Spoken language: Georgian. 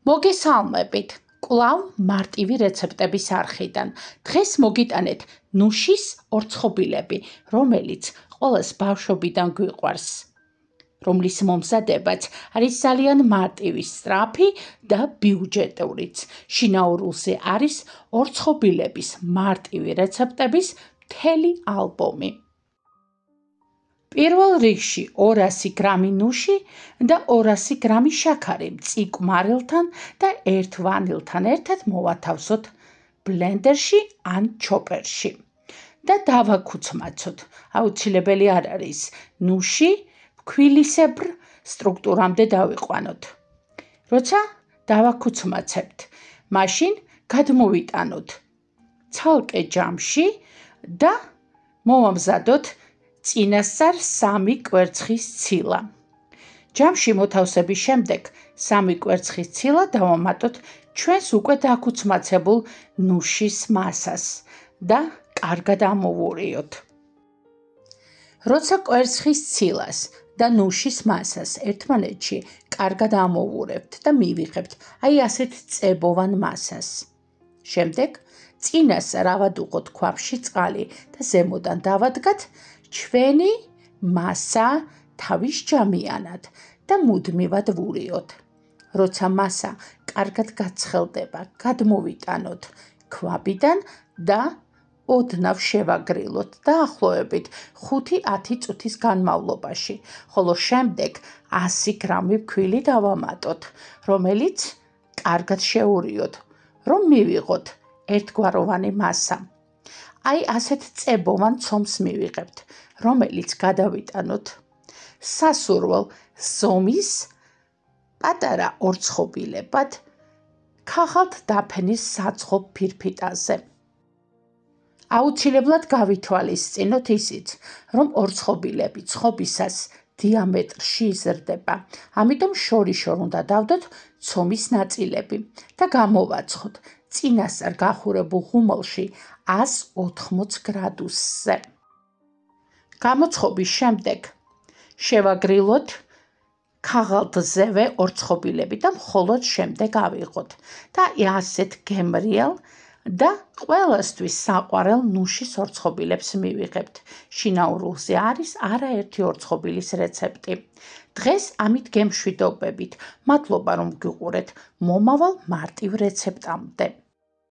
მოგესალმებით. კვლავ მარტივი რეცეპტების არხიდან. დღეს მოგიტანეთ ნუშის ორცხობილები, რომელიც ყოველს ბავშვობიდან გვიყვარს, რომლის მომზადებაც არის ძალიან მარტივი, სწრაფი და ბიუჯეტურიც. შინაურულზე არის ორცხობილების მარტივი რეცეპტების მთელი ალბომი. პირველ რიგში 200 გრამი ნუში და 200 გრამი შაქარი მწიკ მარილთან და ერთ ვანილთან ერთად მოვათავსოთ ბლენდერში ან ჩოპერში და დავაქუცმაცოთ. აუცილებელი არ არის ნუში ფქვილისებრ სტრუქტურამდე დავიყვანოთ. როცა დავაქუცმაცებთ, მაშინ გადმოვიტანოთ ცალკე ჯამში და მოვამზადოთ წინასწარ 3 კვერცხის ცილა. ჯამში მოთავსების შემდეგ 3 კვერცხის ცილა დავამატოთ ჩვენს უკვე დაქუცმაცებულ ნუშის მასას და კარგად ამოვურიოთ. როცა კვერცხის ცილას და ნუშის მასას ერთმანეთში კარგად ამოვურებთ და მივიღებთ ასეთ წებოვან მასას. შემდეგ წინასწარ ავადუღოთ ქვაფში წყალი და ზემოდან დავადგათ ჩვენი მასა თავისჯამიანად და მუდმივად ვურიოთ. როცა მასა კარგად გაცხელდება, გადმოვიტანოთ ქვაბიდან და ოდნავ შევაგრილოთ დაახლოებით 5-10 წუთის განმავლობაში, ხოლო შემდეგ 100 გრამი ფქვილი დავამატოთ, რომელიც კარგად შევურიოთ, რომ მივიღოთ ერთგვაროვანი მასა. ასეთ წებოვან ცომს მივიღებთ, რომელიც გადავიტანოთ სასურველ ზომის პატარა ორცხობილებად ქაღალდ დაფენის საცხობ ფირფიტაზე. აუცილებლად გავითვალისწინოთ ისიც, რომ ორცხობილები ცხობისას დიამეტრში იზრდება, ამიტომ შორიშორ უნდა დავდოთ ცომის ნაწილები და გამოვაცხოთ წინასწარ გახურებულ ღუმელში 180 გრადუსზე. გამოცხობის შემდეგ შევაგრილოთ ქაღალდზევე ორცხობილები და მხოლოდ შემდეგ ავიღოთ და ასეთ გემრიელ და ყველასთვის საყვარელ ნუშის ორცხობილებს მივიღებთ. შინაურულზე არის არაერთი ორცხობილის რეცეპტი. დღეს ამით გემშვიდობებით. მადლობა რომ გიყურეთ. მომავალ მარტივ რეცეპტამდე.